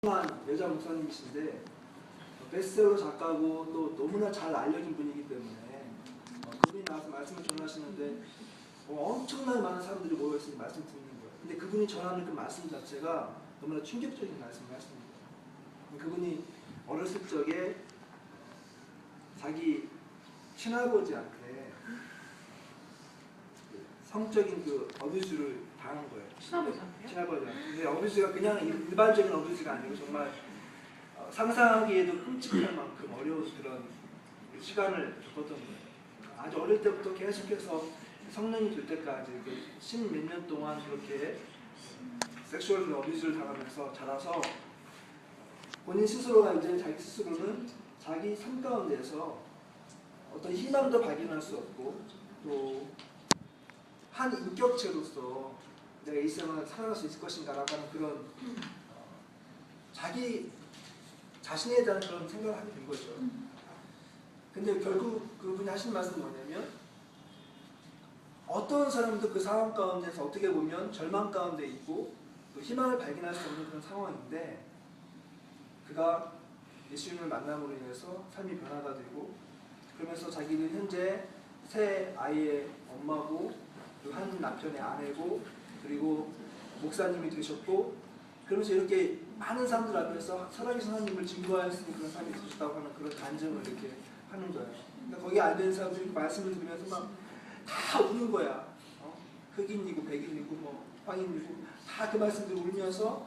여자 목사님이신데 베스트셀러 작가고 또 너무나 잘 알려진 분이기 때문에 그분이 나와서 말씀을 전하시는데 엄청나게 많은 사람들이 모여있으니 말씀 듣는 거예요. 근데 그분이 전하는 그 말씀 자체가 너무나 충격적인 말씀을 하시는 거예요. 그분이 어렸을 적에 자기 친아버지한테 성적인 그 어뷰즈를 당한 거예요. 친아버지한테. 근데 어뷰즈가 그냥 일반적인 어뷰즈가 아니고 정말 상상하기에도 끔찍할 만큼 어려운 그런 시간을 겪었던 거예요. 아주 어릴 때부터 계속해서 성년이 될 때까지 십몇 년 동안 그렇게 섹슈얼 어뷰즈를 당하면서 자라서 본인 스스로가 이제 자기 스스로는 자기 삶 가운데서 어떤 희망도 발견할 수 없고 또 한 인격체로서 내가 이 세상을 살아갈 수 있을 것인가 라고 하는 그런 자기 자신에 대한 그런 생각을 하게 된 거죠. 근데 결국 그분이 하신 말씀은 뭐냐면 어떤 사람도 그 상황 가운데서 어떻게 보면 절망 가운데 있고 또 희망을 발견할 수 없는 그런 상황인데 그가 예수님을 만남으로 인해서 삶이 변화가 되고 그러면서 자기는 현재 세 아이의 엄마고 한 남편의 아내고 그리고 목사님이 되셨고 그러면서 이렇게 많은 사람들 앞에서 살아계신 하나님을 증거할 수 있는 그런 삶이 되셨다고 하는 그런 간증을 이렇게 하는 거예요. 그러니까 거기 알고 있는 사람들이 말씀을 들으면서 막 다 우는 거야. 흑인이고 백인이고 뭐 황인이고 다 그 말씀들 울면서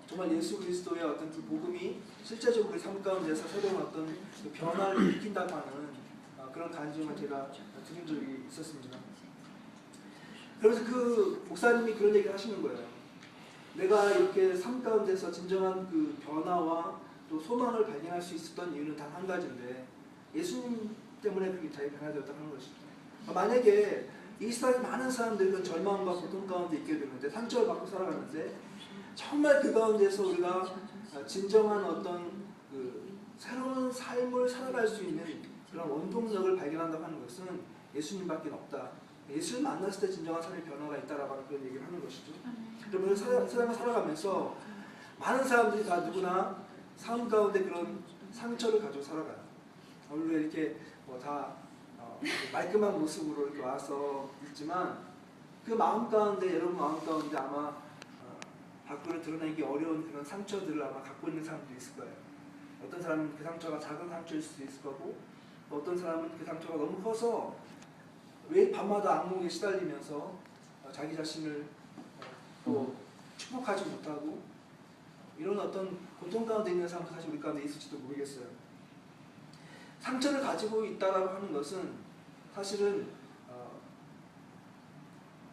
정말 예수 그리스도의 어떤 그 복음이 실제적으로 그 삶 가운데서 새로운 어떤 그 변화를 일으킨다고 하는 그런 간증을 제가 들은 적이 있었습니다. 그래서 그 목사님이 그런 얘기를 하시는 거예요. 내가 이렇게 삶 가운데서 진정한 그 변화와 또 소망을 발견할 수 있었던 이유는 단 한 가지인데 예수님 때문에 그게 다 변화되었다는 것이죠. 만약에 이 세상에 많은 사람들이 그 절망과 고통 가운데 있게 되는데 상처를 받고 살아가는데 정말 그 가운데서 우리가 진정한 어떤 그 새로운 삶을 살아갈 수 있는 그런 원동력을 발견한다고 하는 것은 예수님밖에 없다. 예수를 만났을 때 진정한 삶의 변화가 있다라고 하는 그런 얘기를 하는 것이죠. 그러면 세상을 살아가면서 많은 사람들이 다 누구나 삶 가운데 그런 상처를 가지고 살아가요. 물론 이렇게 다 말끔한 모습으로 이렇게 와서 있지만 그 마음 가운데 여러분 마음 가운데 아마 밖으로 드러내기 어려운 그런 상처들을 아마 갖고 있는 사람들이 있을 거예요. 어떤 사람은 그 상처가 작은 상처일 수도 있을 거고 어떤 사람은 그 상처가 너무 커서 왜 밤마다 악몽에 시달리면서 자기 자신을 또 축복하지 못하고 이런 어떤 고통 가운데 있는 사람도 사실 우리 가운데 있을지도 모르겠어요. 상처를 가지고 있다라고 하는 것은 사실은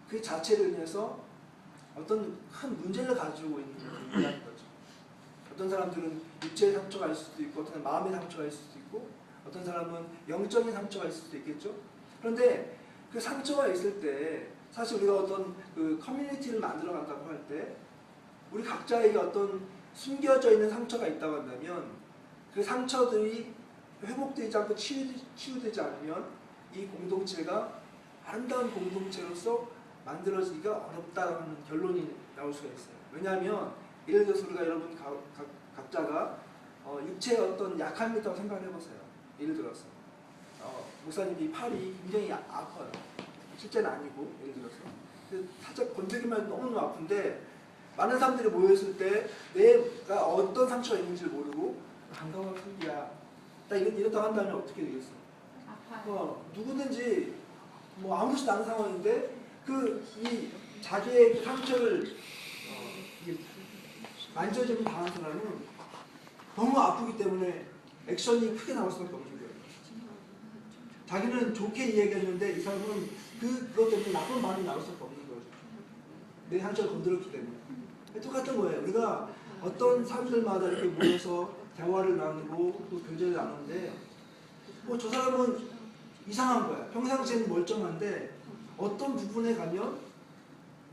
그 자체로 인해서 어떤 큰 문제를 가지고 있는 거죠. 어떤 사람들은 육체의 상처가 있을 수도 있고 어떤 마음의 상처가 있을 수도 있고 어떤 사람은 영적인 상처가 있을 수도 있겠죠. 그런데 그 상처가 있을 때 사실 우리가 어떤 그 커뮤니티를 만들어 간다고 할 때 우리 각자에게 어떤 숨겨져 있는 상처가 있다고 한다면 그 상처들이 회복되지 않고 치유되지 않으면 이 공동체가 아름다운 공동체로서 만들어지기가 어렵다는 결론이 나올 수가 있어요. 왜냐하면 예를 들어서 우리가 여러분 각자가 육체의 어떤 약함이 있다고 생각을 해보세요. 예를 들어서 목사님이 팔이 굉장히 아파요. 실제는 아니고 예를 들어서 살짝 건드리면 너무너무 아픈데 많은 사람들이 모였을 때 내가 어떤 상처가 있는지 모르고 반가워 슬기야 딱 이렇다고 한다면 어떻게 되겠어? 누구든지 뭐 아무렇지도 않은 상황인데 이 자기의 그 상처를 만져주는 당한 사람은 너무 아프기 때문에 액션이 크게 나올 수밖에 없는 거예요. 자기는 좋게 이야기했는데 이 사람은 그것 때문에 나쁜 말이 나올 수밖에 없는 거죠. 내 상처를 건드렸기 때문에. 똑같은 거예요. 우리가 어떤 사람들마다 이렇게 모여서 대화를 나누고 또 교제를 나누는데 저 사람은 이상한 거야. 평상시에는 멀쩡한데 어떤 부분에 가면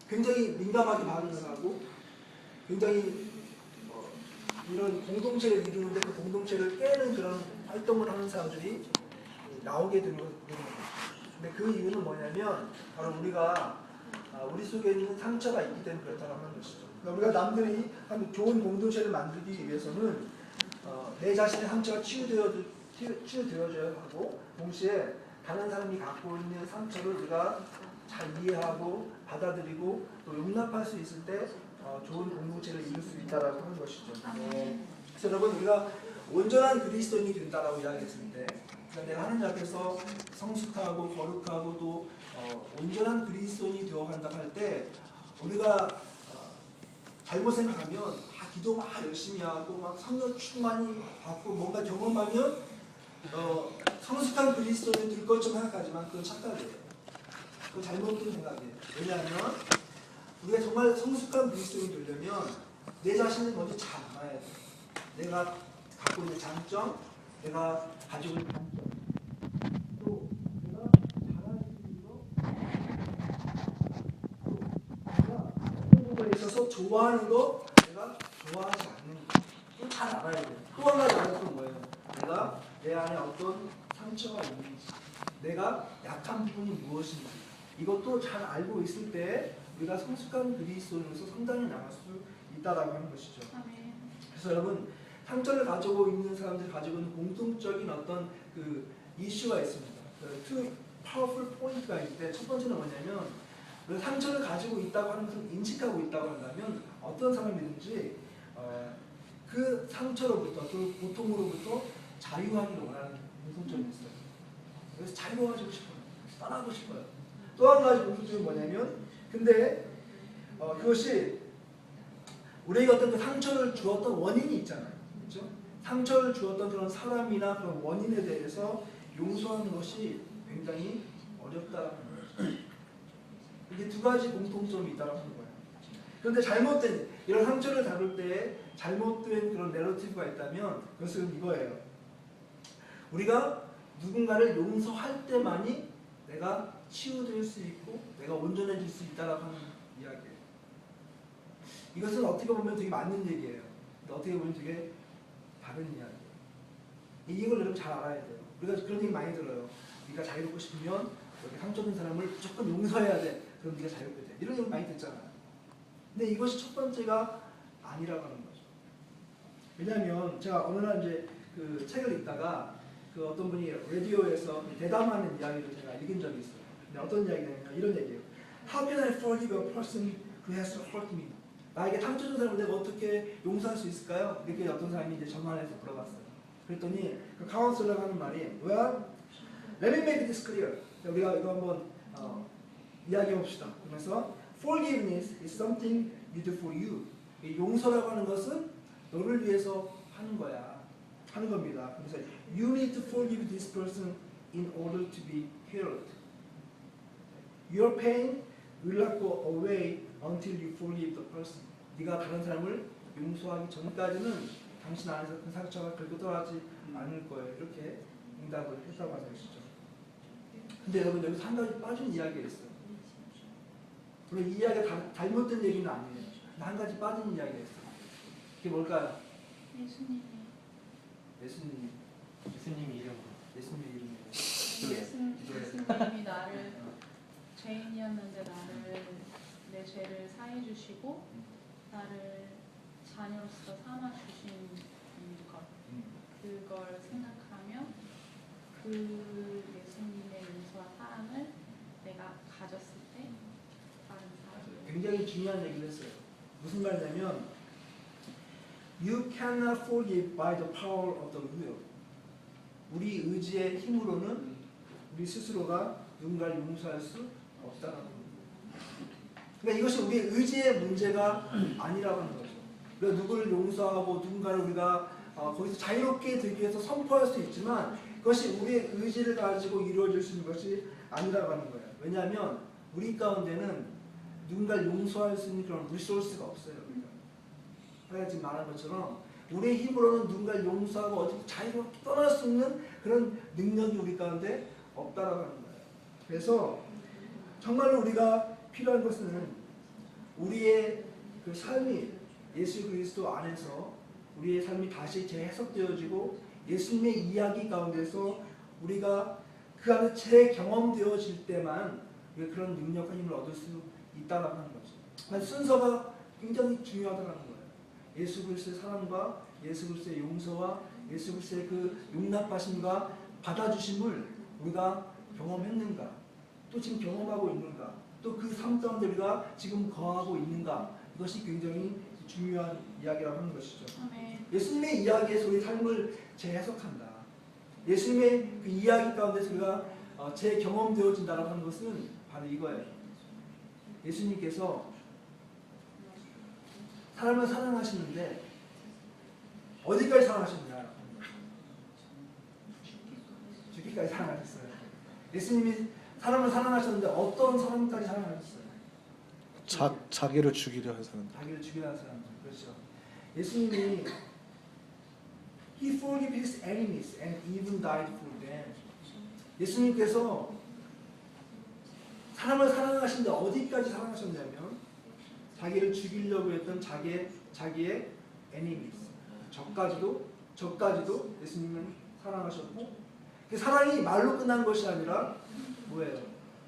굉장히 민감하게 반응을 하고 굉장히 이런 공동체를 이루는데 그 공동체를 깨는 그런 활동을 하는 사람들이 나오게 되는 거예요. 근데 그 이유는 뭐냐면 바로 우리가 우리 속에 있는 상처가 있기 때문에 그렇다고 하는 것이죠. 그러니까 우리가 남들이 한 좋은 공동체를 만들기 위해서는 내 자신의 상처가 치유되어져야 하고 동시에 다른 사람이 갖고 있는 상처를 우리가 잘 이해하고 받아들이고 또 용납할 수 있을 때 좋은 공동체를 이룰 수 있다라고 하는 것이죠. 그래서 여러분 우리가 온전한 그리스도인이 된다라고 이야기했을 때 그러니까 내가 하나님 앞에서 성숙하고 거룩하고 또 온전한 그리스도인이 되어간다 할 때 우리가 잘못 생각하면 기도 막 열심히 하고 막 성령 충만히 받고 뭔가 경험하면 성숙한 그리스도인이 될 것처럼 생각하지만 그건 착각이에요. 그건 잘못된 생각이에요. 왜냐하면 우리가 정말 성숙한 그리스도인이 되려면 내 자신을 먼저 잘 알아야 돼. 내가 갖고 있는 장점, 내가 가지고 있는 장점, 또 내가 잘할 수 있는 거, 내가 어떤 부분에 있어서 좋아하는 거, 내가 좋아하지 않는 거, 이거 잘 알아야 돼. 또 한 가지 알아야 되는 거예요. 내가 내 안에 어떤 상처가 있는지, 내가 약한 부분이 무엇인지, 이것도 잘 알고 있을 때 우리가 성숙한 그리스도인으로서 성장해 나갈 수 있다라고 하는 것이죠. 그래서 여러분 상처를 가지고 있는 사람들이 가지고 있는 공통적인 어떤 그 이슈가 있습니다. two powerful 포인트가 있는데 첫 번째는 뭐냐면 상처를 가지고 있다고 하는 것을 인식하고 있다고 한다면 어떤 사람이든지 그 상처로부터 그 고통으로부터 자유하기를 원하는 공통점이 있어요. 그래서 자유하고 싶어요. 떠나고 싶어요. 또 한 가지 공통점이 뭐냐면 근데 그것이 우리에게 어떤 그 상처를 주었던 원인이 있잖아요. 그렇죠? 상처를 주었던 그런 사람이나 그런 원인에 대해서 용서하는 것이 굉장히 어렵다는 거예요. 이게 두 가지 공통점이 있다고 하는 거예요. 그런데 잘못된 이런 상처를 다룰 때 잘못된 그런 내러티브가 있다면 그것은 이거예요. 우리가 누군가를 용서할 때만이 내가 치유될 수 있고 내가 온전해질 수 있다라고 하는 이야기예요. 이것은 어떻게 보면 되게 맞는 얘기예요. 근데 어떻게 보면 되게 다른 이야기예요. 이걸 여러분 잘 알아야 돼요. 우리가 그런 얘기 많이 들어요. 네가 자유롭고 싶으면 이렇게 상처된 사람을 무조건 용서해야 돼. 그럼 네가 자유롭게 돼. 이런 얘기 많이 듣잖아요. 근데 이것이 첫 번째가 아니라고 하는 거죠. 왜냐하면 제가 어느 날 이제 그 책을 읽다가 그 어떤 분이 라디오에서 대담하는 이야기를 제가 읽은 적이 있어요. 근데 어떤 이야기냐면 이런 얘기예요. How can I forgive a person who has hurt me? 나에게 상처 준 사람을 내가 어떻게 용서할 수 있을까요? 이렇게 어떤 사람이 이제 전화해서 물어봤어요. 그랬더니 그 카운슬러가 하는 말이 Well, let me make this clear. 우리가 이거 한번 이야기해 봅시다. 그래서 Forgiveness is something you do for you. 이 용서라고 하는 것은 너를 위해서 하는 거야. 하는 겁니다. 그래서 You need to forgive this person in order to be healed. Your pain will not go away until you forgive the person. 네가 다른 사람을 용서하기 전까지는 당신 안에서 그 상처가 결코 떠나지 않을 거예요. 이렇게 응답을 했다고 하는 것이죠. 근데 여러분 여기서 한 가지 빠진 이야기가 있어요. 물론 이 이야기가 잘못된 얘기는 아니에요. 근데 한 가지 빠진 이야기가 있어요. 그게 뭘까요? 예수님이 예수님이 나를 죄인이었는데 나를 내 죄를 사해 주시고 나를 자녀로서 삼아 주신 것 그걸 생각하면 그 예수님의 용서와 사랑을 내가 가졌을 때 다른 사람이 굉장히 중요한 얘기를 했어요. 무슨 말이냐면 You cannot forgive by the power of the will. 우리 의지의 힘으로는 우리 스스로가 누군가를 용서할 수 없다는 겁니다. 그러니까 이것이 우리의 의지의 문제가 아니라고 하는 거죠. 우리가 누구를 용서하고 누군가를 우리가 거기서 자유롭게 되기 위해서 선포할 수 있지만 그것이 우리의 의지를 가지고 이루어질 수 있는 것이 아니라고 하는 거예요. 왜냐하면 우리 가운데는 누군가를 용서할 수 있는 그런 리소스가 없어요. 우리가 지금 말한 것처럼 우리의 힘으로는 누군가를 용서하고 어떻게 자유롭게 떠날 수 있는 그런 능력이 우리 가운데 없다라고 하는 거예요. 그래서 정말로 우리가 필요한 것은 우리의 그 삶이 예수 그리스도 안에서 우리의 삶이 다시 재해석되어지고 예수님의 이야기 가운데서 우리가 그 안에 재경험되어질 때만 우리가 그런 능력과 힘을 얻을 수 있다라고 하는 거죠. 순서가 굉장히 중요하다는 거예요. 예수 그리스도의 사랑과 예수 그리스도의 용서와 예수 그리스도의 그 용납하심과 받아주심을 우리가 경험했는가, 또 지금 경험하고 있는가, 또 그 삶 가운데 우리가 지금 거하고 있는가, 이것이 굉장히 중요한 이야기라고 하는 것이죠. 아멘. 예수님의 이야기에서 우리 삶을 재해석한다. 예수님의 그 이야기 가운데서 우리가 재경험되어진다라고 하는 것은 바로 이거예요. 예수님께서 사람을 사랑하시는데 어디까지 사랑하셨냐? 죽기까지 사랑하셨어요. 예수님이 사람을 사랑하셨는데 어떤 사람까지 사랑하셨어요? 자기를 죽이려 한 사람. 자기를 죽이려 한 사람. 그렇죠. 예수님이 He forgave His enemies and even died for them. 예수님께서 사람을 사랑하시는데 어디까지 사랑하셨냐면 자기를 죽이려고 했던 자기의 enemies, 적까지도 예수님은 사랑하셨고, 그 사랑이 말로 끝난 것이 아니라 뭐예요?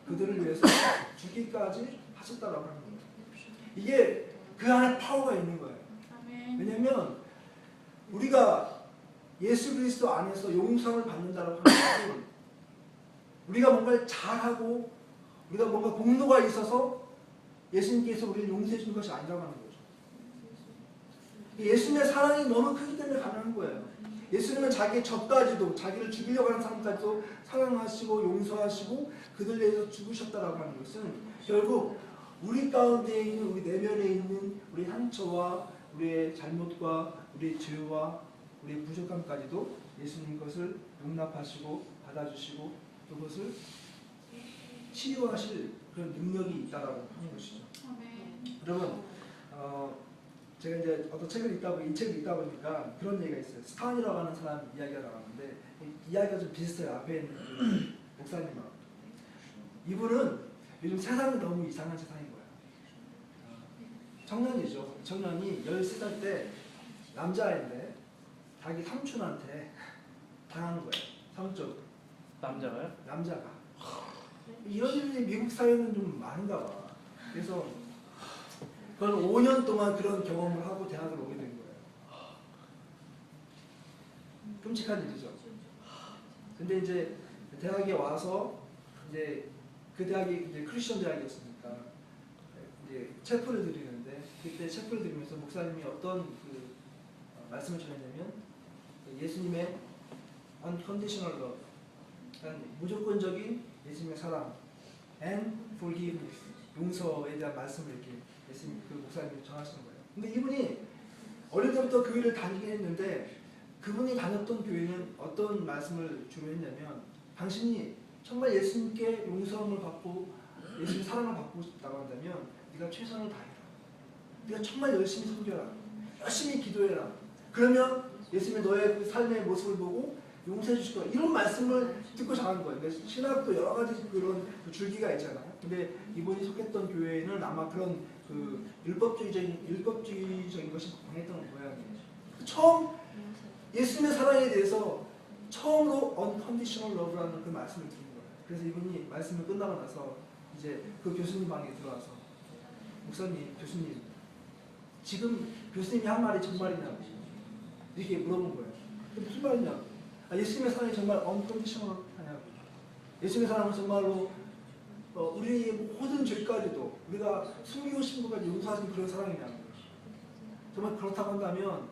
그들을 위해서 죽기까지 하셨다라고 하는 거예요. 이게 그 안에 파워가 있는 거예요. 아멘. 왜냐하면 우리가 예수 그리스도 안에서 용서를 받는다라고 하는 것은 우리가 뭔가를 잘하고 우리가 뭔가 공로가 있어서 예수님께서 우리를 용서해 주는 것이 아니라고 하는 거죠. 예수님의 사랑이 너무 크기 때문에 가능한 거예요. 예수님은 자기의 적까지도, 자기를 죽이려고 하는 사람까지도 사랑하시고 용서하시고 그들 위해서 죽으셨다라고 하는 것은 결국 우리 가운데 있는, 우리 내면에 있는 우리 상처와 우리의 잘못과 우리의 죄와 우리의 부족함까지도 예수님 것을 용납하시고 받아주시고 그것을 치유하실 그런 능력이 있다라고 하는 것이죠. 아멘. 여러분, 제가 이제 어떤 책을 이 책을 읽다 보니까 그런 얘기가 있어요. 스탄이라고 하는 사람 이야기가 나왔는데 이야기가 좀 비슷해요. 앞에 있는 그 목사님하고. 이분은 요즘 세상이 너무 이상한 세상인 거예요. 청년이죠. 청년이 13살 때 남자인데 자기 삼촌한테 당한 거예요. 성적으로. 남자가요? 남자가. 이런 일이 미국 사회는 좀 많은가 봐. 그래서 그걸 5년 동안 그런 경험을 하고 대학을 오게 된 거예요. 끔찍한 일이죠. 근데 이제 대학에 와서 이제 그 대학이 이제 크리스천 대학이었으니까 이제 체프를 드리는데 그때 체프를 드리면서 목사님이 어떤 그 말씀을 전했냐면 예수님의 unconditional love, 그러니까 무조건적인 예수님의 사랑 and forgiveness, 용서에 대한 말씀을 이렇게 예수님 그 목사님이 전하시는 거예요. 근데 이분이 어릴 때부터 교회를 다니긴 했는데 그분이 다녔던 교회는 어떤 말씀을 주로 했냐면 당신이 정말 예수님께 용서함을 받고 예수님 사랑을 받고 싶다고 한다면 네가 최선을 다해라. 네가 정말 열심히 섬겨라. 열심히 기도해라. 그러면 예수님이 너의 그 삶의 모습을 보고 용서해 주실 거야. 이런 말씀을 듣고 자란 거예요. 그러니까 신학도 여러 가지 그런 그 줄기가 있잖아요. 근데 이분이 속했던 교회는 아마 그런 그 율법주의적인 것이 강했던 모양이에요. 처음 예수님의 사랑에 대해서 처음으로 unconditional love라는 그 말씀을 듣는 거예요. 그래서 이분이 말씀을 끝나고 나서 이제 그 교수님 방에 들어와서 목사님, 교수님, 지금 교수님이 한 말이 정말이냐고 이렇게 물어본 거예요. 무슨 말이냐고. 예수님의 사랑이 정말 unconditional 하냐고. 예수님의 사랑은 정말로 우리의 모든 죄까지도 우리가 숨기고 싶은 것까지 용서하신 그런 사랑이냐고. 정말 그렇다고 한다면